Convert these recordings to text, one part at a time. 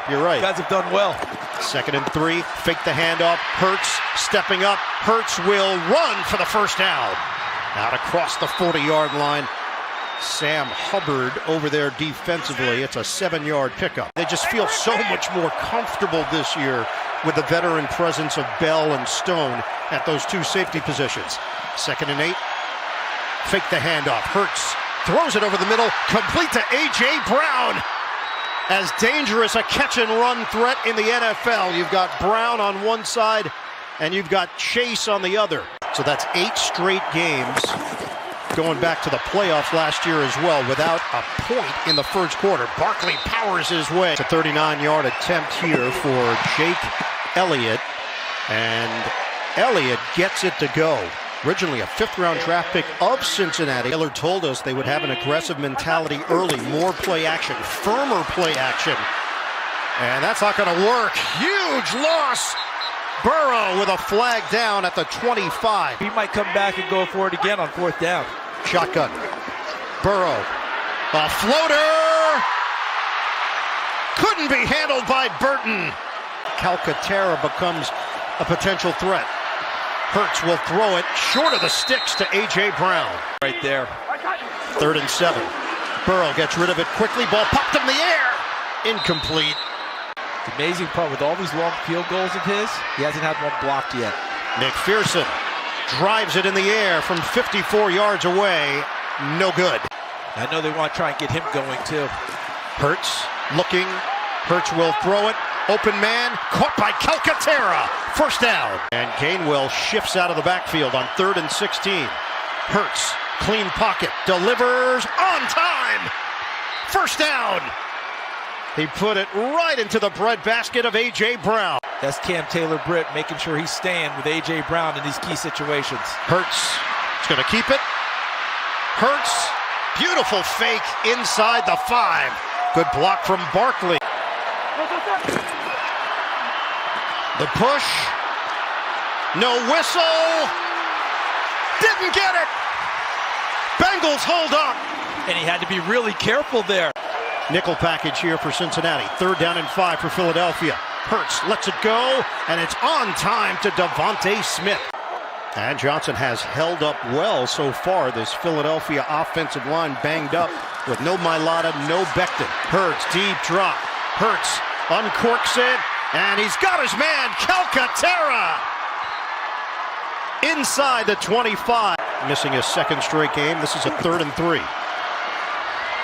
You're right. You guys have done well. 2nd and 3. Fake the handoff. Hurts stepping up. Hurts will run for the first down. Out across the 40-yard line. Sam Hubbard over there defensively. It's a 7-yard pickup. They just feel so much more comfortable this year with the veteran presence of Bell and Stone at those two safety positions. 2nd and 8. Fake the handoff. Hurts throws it over the middle, complete to A.J. Brown. As dangerous a catch-and-run threat in the NFL. You've got Brown on one side, and you've got Chase on the other. So that's 8 straight games going back to the playoffs last year as well without a point in the first quarter. Barkley powers his way. It's a 39-yard attempt here for Jake Elliott, and Elliott gets it to go. Originally a 5th-round draft pick of Cincinnati. Taylor told us they would have an aggressive mentality early, more play action, firmer play action. And that's not going to work. Huge loss. Burrow with a flag down at the 25. He might come back and go for it again on 4th down. Shotgun. Burrow. A floater. Couldn't be handled by Burton. Calcaterra becomes a potential threat. Hurts will throw it short of the sticks to A.J. Brown. Right there. 3rd and 7. Burrow gets rid of it quickly. Ball popped in the air. Incomplete. The amazing part with all these long field goals of his, he hasn't had one blocked yet. McPherson drives it in the air from 54 yards away. No good. I know they want to try and get him going too. Hurts looking. Hurts will throw it. Open man, caught by Calcaterra. 1st down. And Gainwell shifts out of the backfield on 3rd and 16. Hurts, clean pocket, delivers on time. 1st down. He put it right into the breadbasket of A.J. Brown. That's Cam Taylor-Britt making sure he's staying with A.J. Brown in these key situations. Hurts is going to keep it. Hurts, beautiful fake inside the 5. Good block from Barkley. The push, no whistle, didn't get it. Bengals hold up. And he had to be really careful there. Nickel package here for Cincinnati. 3rd down and 5 for Philadelphia. Hurts lets it go, and it's on time to Devontae Smith. And Johnson has held up well so far. This Philadelphia offensive line banged up with no Mailata, no Becton. Hurts, deep drop. Hurts uncorks it. And he's got his man, Calcaterra, inside the 25. Missing his 2nd straight game. This is a 3rd and 3.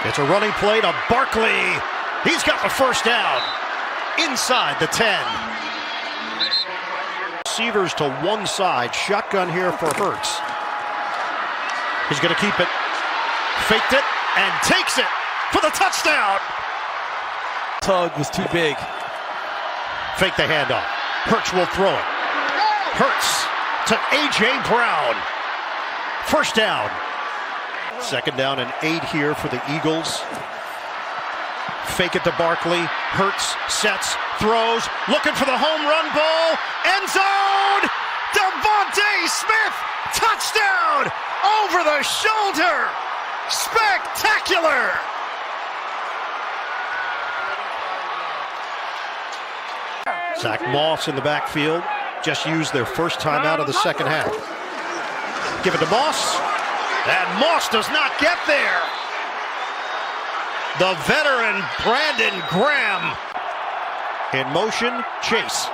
It's a running play to Barkley. He's got the 1st down inside the 10. Receivers to one side. Shotgun here for Hurts. He's going to keep it. Faked it and takes it for the touchdown. Tug was too big. Fake the handoff. Hurts will throw it. Hurts to A.J. Brown. 1st down. 2nd down and 8 here for the Eagles. Fake it to Barkley. Hurts sets, throws, looking for the home run ball. End zone! Devontae Smith! Touchdown! Over the shoulder! Spectacular! Zach Moss in the backfield. Just used their 1st time out of the 2nd half. Give it to Moss. And Moss does not get there. The veteran Brandon Graham. In motion, Chase.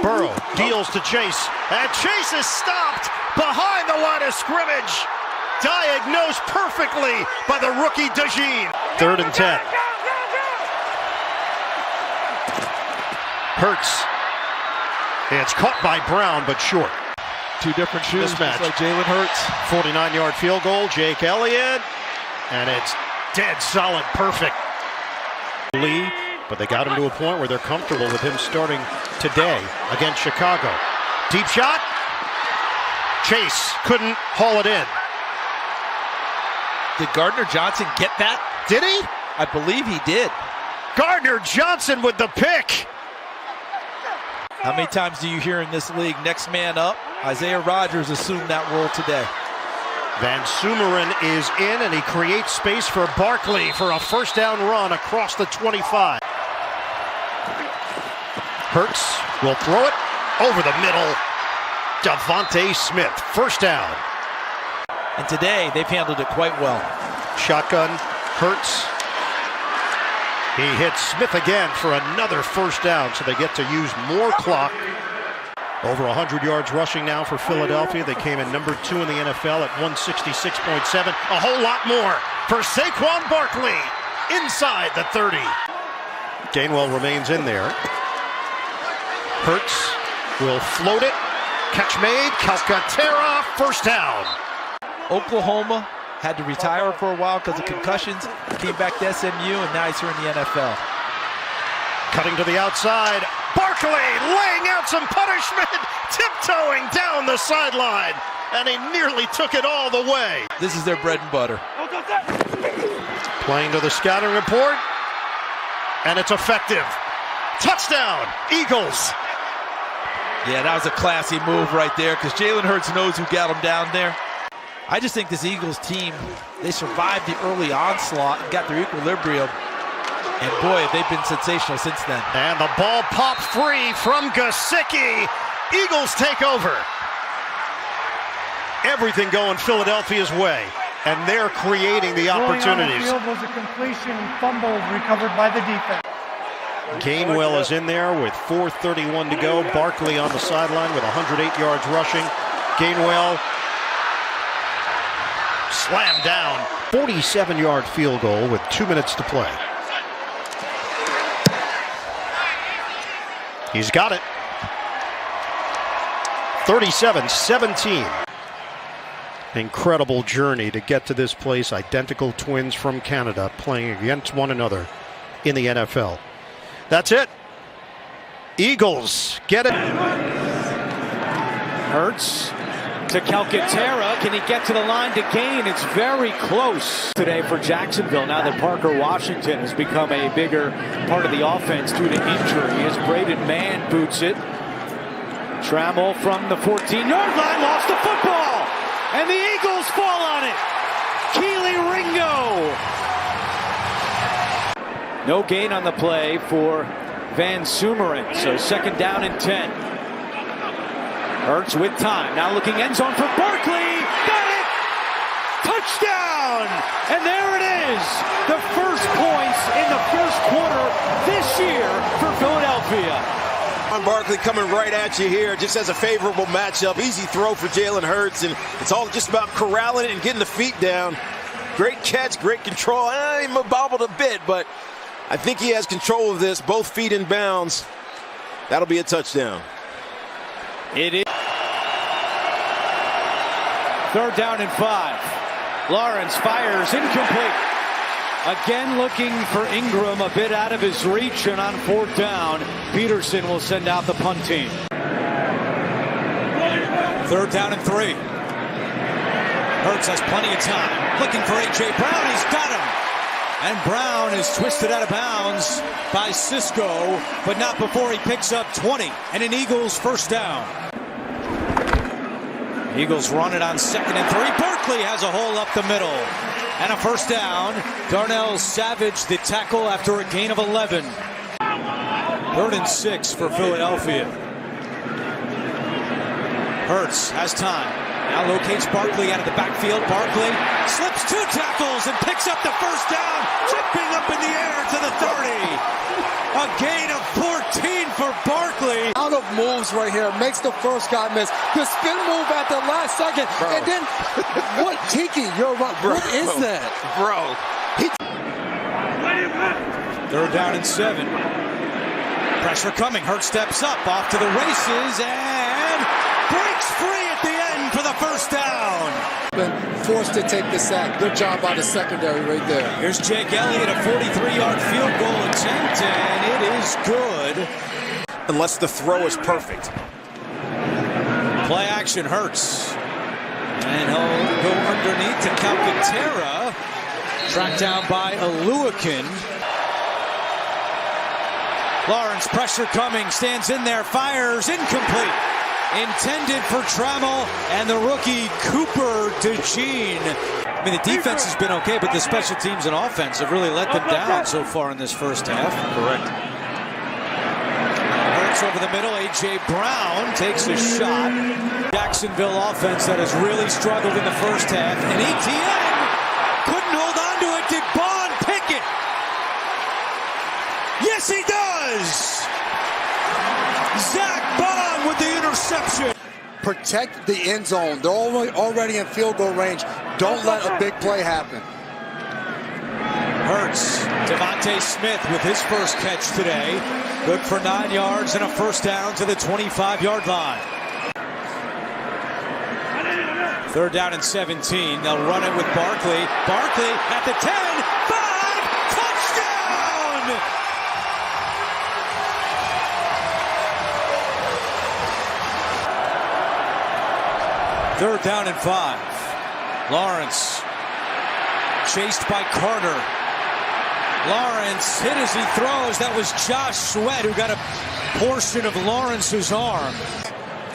Burrow deals to Chase. And Chase is stopped behind the line of scrimmage. Diagnosed perfectly by the rookie DeJean. 3rd and 10. Hurts. It's caught by Brown, but short. Two different shoes, Mismatch. just like Jalen Hurts. 49-yard field goal, Jake Elliott. And it's dead solid, perfect. Lee, but they got him to a point where they're comfortable with him starting today against Chicago. Deep shot. Chase couldn't haul it in. Did Gardner Johnson get that? Did he? I believe he did. Gardner Johnson with the pick. How many times do you hear in this league, next man up? Isaiah Rodgers assumed that role today. Van Sumeren is in, and he creates space for Barkley for a 1st down run across the 25. Hurts will throw it over the middle. Devontae Smith, first down. And today, they've handled it quite well. Shotgun, Hurts. He hits Smith again for another first down, so they get to use more clock. Over 100 yards rushing now for Philadelphia. They came in number 2 in the NFL at 166.7. A whole lot more for Saquon Barkley inside the 30. Gainwell remains in there. Hurts will float it. Catch made. Calcaterra, first down. Oklahoma had to retire for a while because of concussions. Came back to SMU, and now he's here in the NFL. Cutting to the outside. Barkley laying out some punishment. Tiptoeing down the sideline. And he nearly took it all the way. This is their bread and butter. Playing to the scouting report. And it's effective. Touchdown, Eagles. Yeah, that was a classy move right there because Jalen Hurts knows who got him down there. I just think this Eagles team, they survived the early onslaught and got their equilibrium. And boy, they've been sensational since then. And the ball popped free from Gesicki. Eagles take over. Everything going Philadelphia's way. And they're creating the opportunities. Going on the field was a completion fumble recovered by the defense. Gainwell is in there with 4:31 to go. Barkley on the sideline with 108 yards rushing. Gainwell slammed down. 47-yard field goal with 2 minutes to play. He's got it. 37-17. Incredible journey to get to this place. Identical twins from Canada playing against one another in the NFL. That's it. Eagles get it. Hurts to Calcaterra. Can he get to the line to gain? It's very close today for Jacksonville. Now that Parker Washington has become a bigger part of the offense due to injury, as Braden Mann boots it. Trammell from the 14-yard line lost the football, and the Eagles fall on it. Keely Ringo. No gain on the play for Van Sumeren, so second down and 10. Hurts with time, now looking end zone for Barkley. Got it! Touchdown! And there it is, the first points in the first quarter this year for Philadelphia. Barkley coming right at you here, just has a favorable matchup. Easy throw for Jalen Hurts, and it's all just about corralling it and getting the feet down. Great catch, great control. He bobbled a bit, but I think he has control of this. Both feet in bounds. That'll be a touchdown. It is. Third down and 5. Lawrence fires, incomplete. Again looking for Ingram, a bit out of his reach, and on fourth down, Peterson will send out the punt team. Third down and 3. Hurts has plenty of time. Looking for A.J. Brown, he's got him. And Brown is twisted out of bounds by Cisco, but not before he picks up 20 and an Eagles first down. Eagles run it on 2nd and 3. Barkley has a hole up the middle. And a first down. Darnell Savage the tackle after a gain of 11. 3rd and 6 for Philadelphia. Hurts has time. Now locates Barkley out of the backfield. Barkley slips 2 tackles and picks up the first down. Jumping up in the air to the 30. A gain of 14 for Barkley. Out of moves right here. Makes the first guy miss. The spin move at the last second. Bro. And then, what, Tiki? You're right. What is that? Bro. 3rd down and 7. Pressure coming. Hurts steps up. Off to the races and breaks free at the end for the first down. Been forced to take the sack. Good job by the secondary right there. Here's Jake Elliott, a 43-yard field goal attempt, and it is good. Unless the throw is perfect. Play action, Hurts. And he'll go underneath to Calcaterra. Tracked down by Aluakin. Lawrence, pressure coming, stands in there, fires, incomplete. Intended for Trammell and the rookie Cooper DeJean. I mean, the defense has been okay, but the special teams and offense have really let them down so far in this first half. Correct. Hurts Hurts over the middle. A.J. Brown takes a shot. Jacksonville offense that has really struggled in the first half. And ETN couldn't hold on to it. Did Bond pick it? Yes, he does! Zach Bond with the interception. Protect the end zone. They're already in field goal range. Don't let a big play happen. Hurts, Devontae Smith with his first catch today. Good for 9 yards and a first down to the 25-yard line. 3rd down and 17. They'll run it with Barkley. Barkley at the 10, 5, touchdown! 3rd down and 5. Lawrence chased by Carter. Lawrence hit as he throws. That was Josh Sweat who got a portion of Lawrence's arm.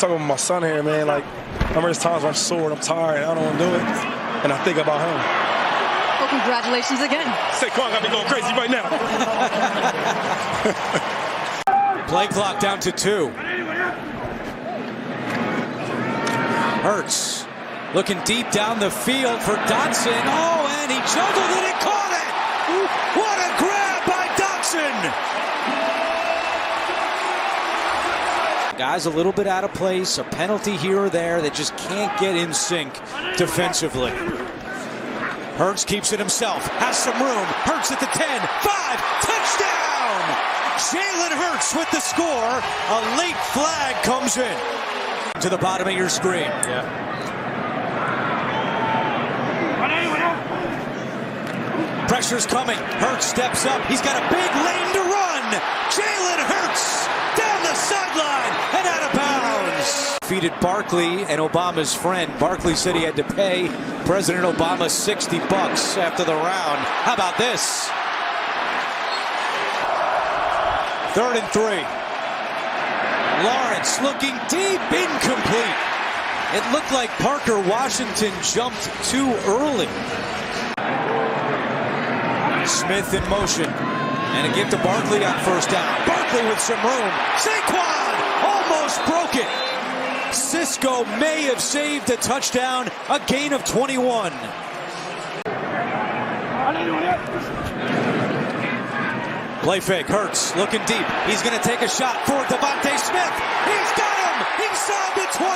Talking about my son here, man. Like, I remember there's times when I'm sore and I'm tired and I don't want to do it. And I think about him. Well, congratulations again. Saquon got me going crazy right now. Play clock down to 2. Hurts looking deep down the field for Dotson. Oh, and he juggled it and caught it. What a grab by Dotson. Guys a little bit out of place, a penalty here or there that just can't get in sync defensively. Hurts keeps it himself, has some room. Hurts at the 10, 5, touchdown! Jalen Hurts with the score. A late flag comes in. To the bottom of your screen. Yeah. Pressure's coming. Hurts steps up. He's got a big lane to run. Jalen Hurts down the sideline and out of bounds. Defeated Barkley and Obama's friend. Barkley said he had to pay President Obama $60 after the round. How about this? 3rd and 3. Lawrence looking deep, incomplete. It looked like Parker Washington jumped too early. Smith in motion. And a give to Barkley on 1st down. Barkley with some room. Saquon almost broke it. Cisco may have saved a touchdown. A gain of 21. Play fake. Hurts looking deep. He's going to take a shot for Devontae Smith. He's got him inside the 20.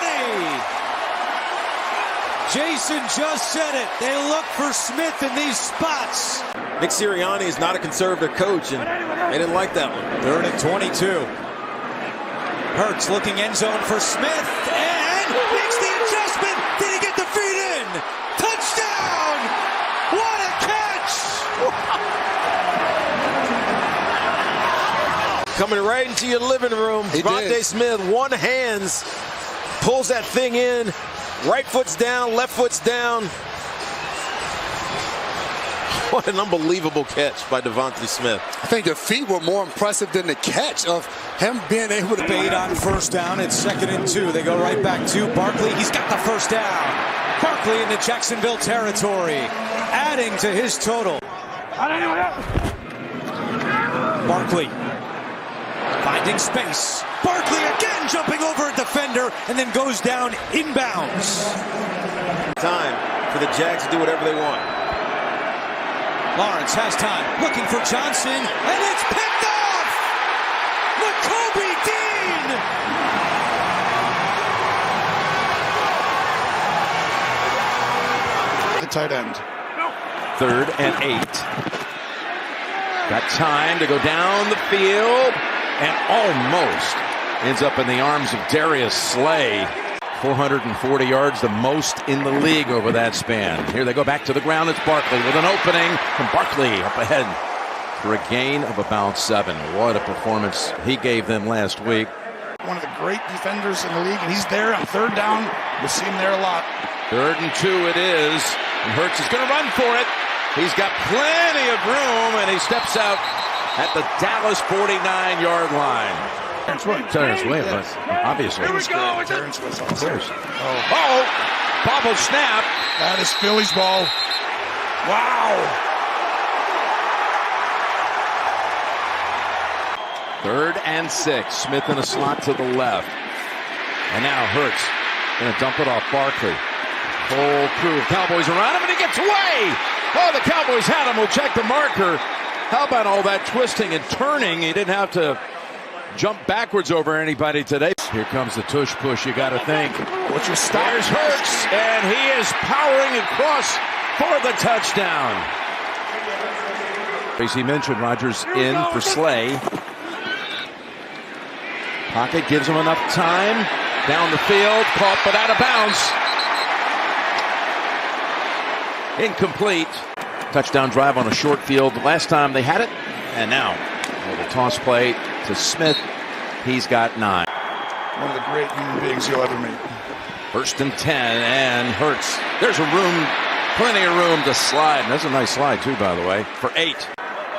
Jason just said it. They look for Smith in these spots. Nick Sirianni is not a conservative coach, and they didn't like that one. 3rd and 22. Hurts looking end zone for Smith and makes the adjustment. Did he get the feet in? Touchdown! What a catch! Coming right into your living room. Devontae Smith, one hands, pulls that thing in. Right foot's down, left foot's down. What an unbelievable catch by Devontae Smith. I think the feet were more impressive than the catch of him being able to Bait on 1st down. It's 2nd and 2. They go right back to Barkley. He's got the 1st down. Barkley into Jacksonville territory, adding to his total. Barkley finding space. Barkley again jumping over a defender and then goes down inbounds. Time for the Jags to do whatever they want. Lawrence has time, looking for Johnson, and it's picked off! Nakobe Dean! The tight end. 3rd and 8. Got time to go down the field and almost ends up in the arms of Darius Slay. 440 yards, the most in the league over that span. Here they go back to the ground. It's Barkley with an opening. And Barkley up ahead for a gain of about 7. What a performance he gave them last week. One of the great defenders in the league, and he's there on 3rd down. You'll see him there a lot. 3rd and 2 it is. And Hurts is going to run for it. He's got plenty of room, and he steps out at the Dallas 49-yard line. Terrence Williams, obviously. Here we go. Terrence was awesome. Oh, bobble snap. That is Philly's ball. Wow. 3rd and 6. Smith in a slot to the left. And now Hurts going to dump it off Barkley. Whole crew of Cowboys around him, and he gets away. Oh, the Cowboys had him. We'll check the marker. How about all that twisting and turning? He didn't have to jump backwards over anybody today. Here comes the tush push, you got to think. What's your stop? There's Hurts, and he is powering across for the touchdown. As he mentioned, Rodgers in for Slay. Pocket gives him enough time. Down the field, caught but out of bounds. Incomplete. Touchdown drive on a short field. Last time they had it, and now the toss play to Smith. He's got 9. One of the great human beings you'll ever meet. 1st and 10, and Hurts. There's plenty of room to slide. And that's a nice slide too, by the way, for 8.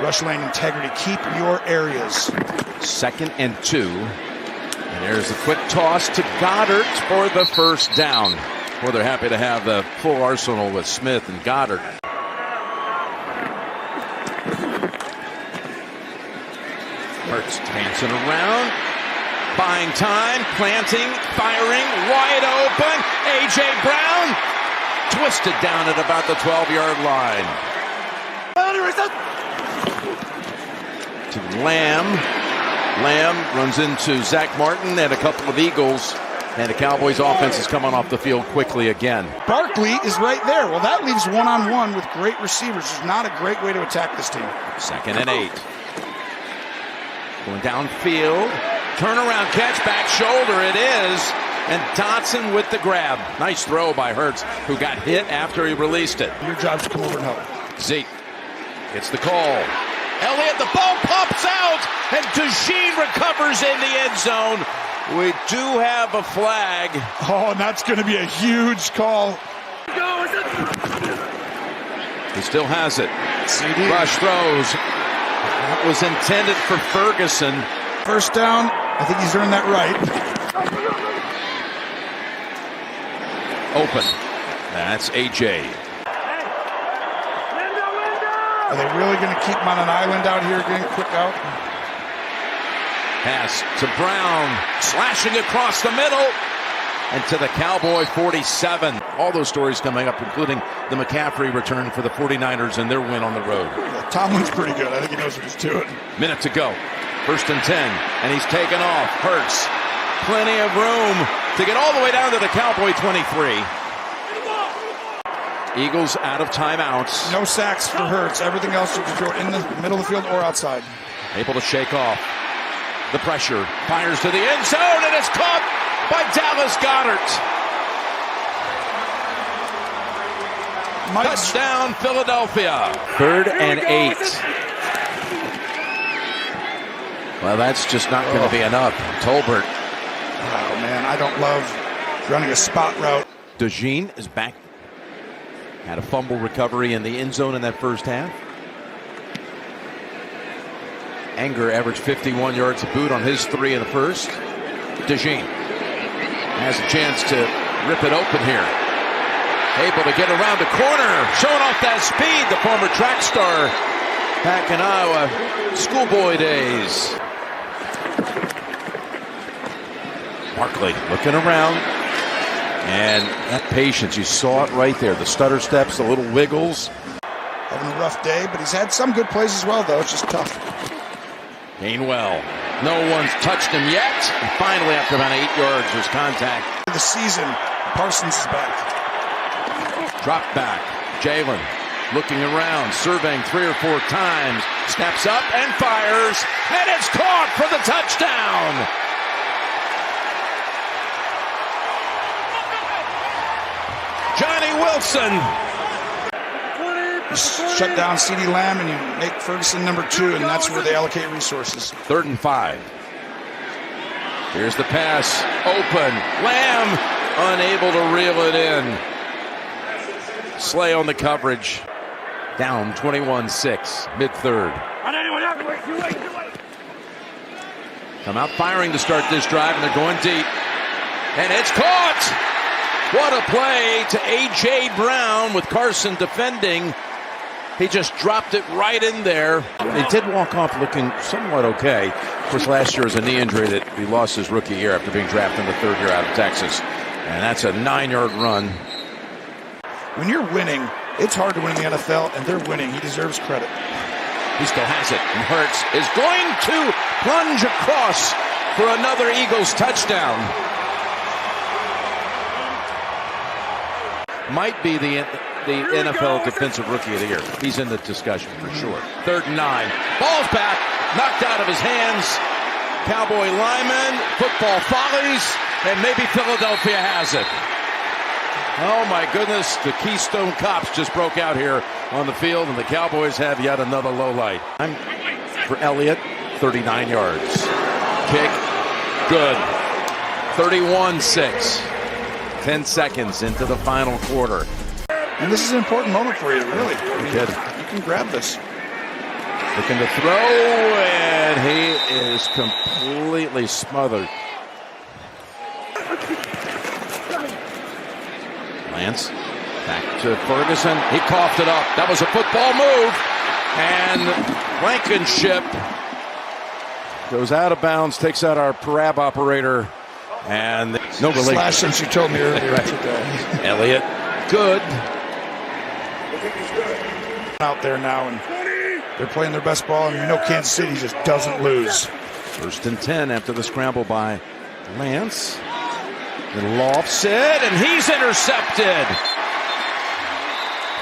Rush lane integrity. Keep your areas. 2nd and 2. And there's a quick toss to Goddard for the first down. Well, they're happy to have the full arsenal with Smith and Goddard. Hurts dancing around, buying time, planting, firing, wide open. A.J. Brown twisted down at about the 12-yard line. To Lamb. Lamb runs into Zach Martin and a couple of Eagles. And the Cowboys offense is coming off the field quickly again. Barkley is right there. Well, that leaves one-on-one with great receivers. It's not a great way to attack this team. 2nd and 8. Going downfield. Turnaround catch, back shoulder it is. And Dotson with the grab. Nice throw by Hurts, who got hit after he released it. Your job is to come over and help. Zeke gets the call. Elliott, the ball pops out, and DeJean recovers in the end zone. We do have a flag. Oh, and that's going to be a huge call. He still has it. CD. Rush throws. That was intended for Ferguson. 1st down. I think he's earned that right. Open. That's A.J. Are they really going to keep him on an island out here getting quick out? Pass to Brown, slashing across the middle, and to the Cowboy 47. All those stories coming up, including the McCaffrey return for the 49ers and their win on the road. Yeah, Tomlin's pretty good. I think he knows what he's doing. Minute to go. 1st and 10, and he's taken off. Hurts, plenty of room to get all the way down to the Cowboy 23. Eagles out of timeouts. No sacks for Hurts. Everything else you can throw in the middle of the field or outside. Able to shake off the pressure. Fires to the end zone, and it's caught by Dallas Goedert. Touchdown, Philadelphia. 3rd and 8. Well, that's just not going to be enough. Tolbert. Oh, man, I don't love running a spot route. DeJean is back. Had a fumble recovery in the end zone in that first half. Anger averaged 51 yards a boot on his 3 in the first. DeJean has a chance to rip it open here. Able to get around the corner, showing off that speed, the former track star back in Iowa schoolboy days. Barkley looking around, and that patience, you saw it right there. The stutter steps, the little wiggles. Having a rough day, but he's had some good plays as well, though. It's just tough. Gainwell, no one's touched him yet. And finally, after about 8 yards, there's contact. The season, Parsons is back. Drop back. Jalen looking around, surveying 3 or 4 times. Steps up and fires. And it's caught for the touchdown. Johnny Wilson. You shut down CeeDee Lamb and you make Ferguson number 2, and that's where they allocate resources. 3rd and 5. Here's the pass. Open. Lamb unable to reel it in. Slay on the coverage. Down 21-6, mid-third. Come out firing to start this drive, and they're going deep. And it's caught! What a play to A.J. Brown with Carson defending. He just dropped it right in there. He did walk off looking somewhat okay. Of course, last year was a knee injury that he lost his rookie year after being drafted in the third year out of Texas. And that's a 9-yard run. When you're winning, it's hard to win in the NFL, and they're winning. He deserves credit. He still has it. And Hurts is going to plunge across for another Eagles touchdown. Might be the NFL Defensive Rookie of the Year. He's in the discussion for sure. 3rd and 9. Ball's back. Knocked out of his hands. Cowboy lineman. Football follies. And maybe Philadelphia has it. Oh my goodness. The Keystone Cops just broke out here on the field, and the Cowboys have yet another low light. For Elliott. 39 yards. Kick. Good. 31-6. 10 seconds into the final quarter. And this is an important moment for you, really. You can grab this. Looking to throw, and he is completely smothered. Lance, back to Ferguson. He coughed it up. That was a football move. And Blankenship goes out of bounds, takes out our parab operator. And no relation. Slash since you told me earlier today. Elliott, good. Out there now, and they're playing their best ball, and you know Kansas City just doesn't lose. 1st and 10 after the scramble by Lance. And lofts it, and he's intercepted.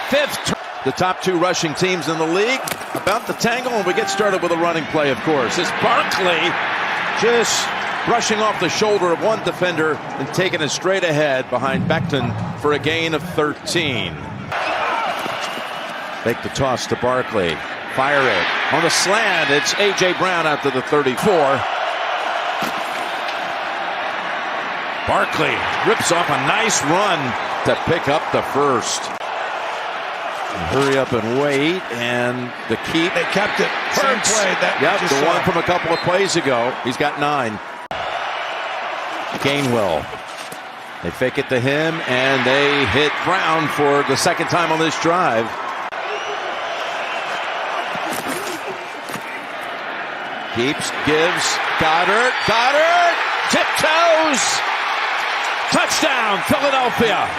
5th. The top 2 rushing teams in the league about to tangle, and we get started with a running play, of course. It's Barkley just brushing off the shoulder of one defender and taking it straight ahead behind Becton for a gain of 13. Make the toss to Barkley. Fire it. On the slant, it's A.J. Brown out to the 34. Barkley rips off a nice run to pick up the first. Hurry up and wait, and the keep. They kept it. Same play. Yep, the one from a couple of plays ago. He's got 9. Gainwell. They fake it to him, and they hit Brown for the 2nd time on this drive. Keeps, gives, Goddard, tiptoes, touchdown, Philadelphia.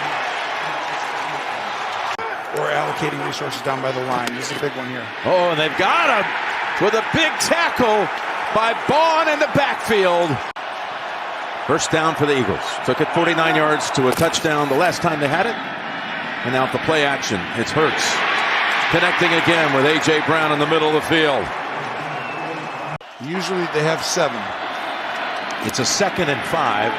Or allocating resources down by the line. This is a big one here. Oh, and they've got him with a big tackle by Bond in the backfield. First down for the Eagles. Took it 49 yards to a touchdown the last time they had it. And now the play action. It's Hurts connecting again with A.J. Brown in the middle of the field. Usually they have 7. It's a 2nd and 5.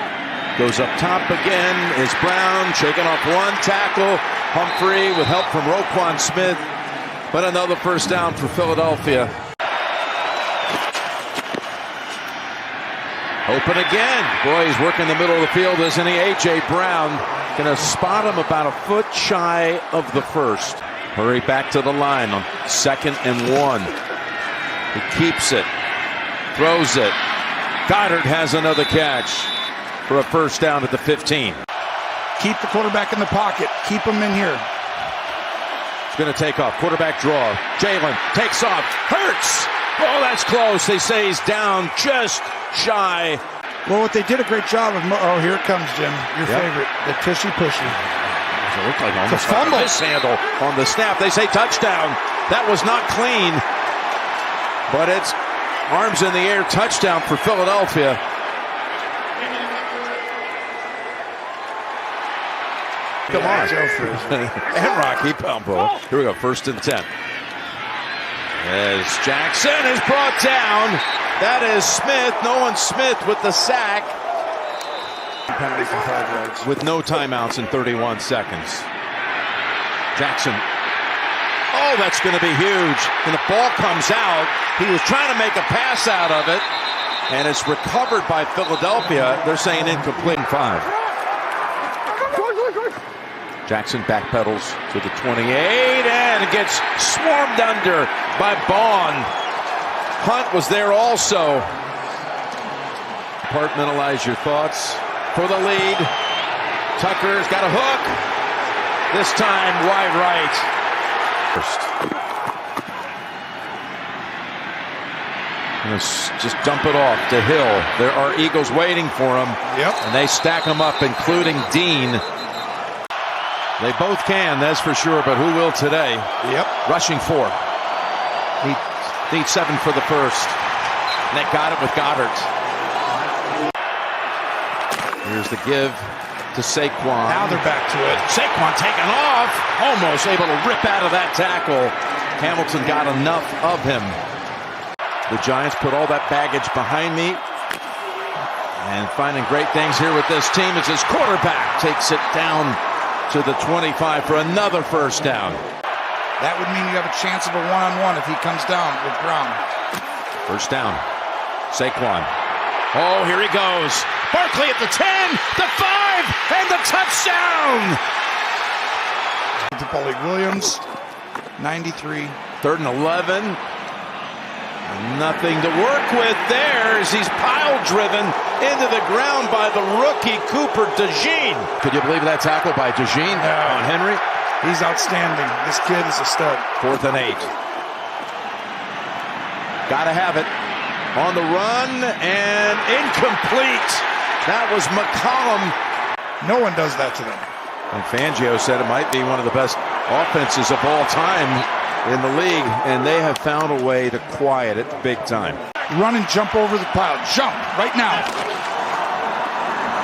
Goes up top again. It's Brown shaking off one tackle. Humphrey with help from Roquan Smith. But another first down for Philadelphia. Open again. Boy, he's working the middle of the field, isn't he? A.J. Brown going to spot him about a foot shy of the first. Hurry back to the line on 2nd and 1. He keeps it. Throws it. Goddard has another catch for a first down at the 15. Keep the quarterback in the pocket. Keep him in here. He's going to take off. Quarterback draw. Jalen takes off. Hurts. Oh, that's close. They say he's down just shy. Well, what they did a great job of. Oh, here it comes, Jim. Your favorite. The tushy-pushy. It looked like almost the fumble. A mishandle on the snap. They say touchdown. That was not clean. But it's arms in the air. Touchdown for Philadelphia. Come on. And Rocky Palumbo. Here we go. 1st and 10. As Jackson is brought down. That is Smith. Nolan Smith with the sack. With no timeouts in 31 seconds. Jackson. Oh, that's going to be huge. And the ball comes out. He was trying to make a pass out of it. And it's recovered by Philadelphia. They're saying incomplete. 5. Jackson backpedals to the 28 and gets swarmed under by Bond. Hunt was there also. Compartmentalize your thoughts for the lead. Tucker's got a hook. This time wide right. First. Just dump it off to Hill. There are Eagles waiting for him. Yep. And they stack them up, including Dean. They both can, that's for sure, but who will today? Yep. Rushing 4. Need 7 for the first. And they got it with Goddard. Here's the give to Saquon. Now they're back to it. Saquon taken off. Almost able to rip out of that tackle. Hamilton got enough of him. The Giants put all that baggage behind me. And finding great things here with this team as his quarterback takes it down to the 25 for another first down. That would mean you have a chance of a one-on-one if he comes down with Brown. First down. Saquon. Oh, here he goes. Barkley at the 10, the 5, and the touchdown. To Paulie Williams, 93. 3rd and 11. Nothing to work with there as he's pile driven into the ground by the rookie Cooper DeJean. Could you believe that tackle by DeJean on Henry? He's outstanding. This kid is a stud. 4th and 8. Gotta have it. On the run and incomplete. That was McCollum. No one does that to them. And Fangio said it might be one of the best offenses of all time in the league, and they have found a way to quiet it big time. Run and jump over the pile. Jump right now.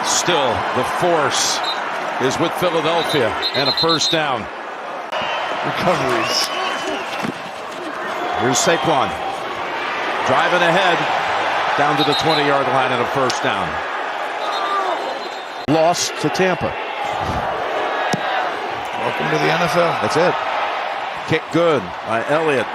Still, the force is with Philadelphia, and a first down. Recoveries. Here's Saquon. Driving ahead, down to the 20-yard line and a first down. Loss to Tampa. Welcome to the NFL. That's it. Kick good by Elliott.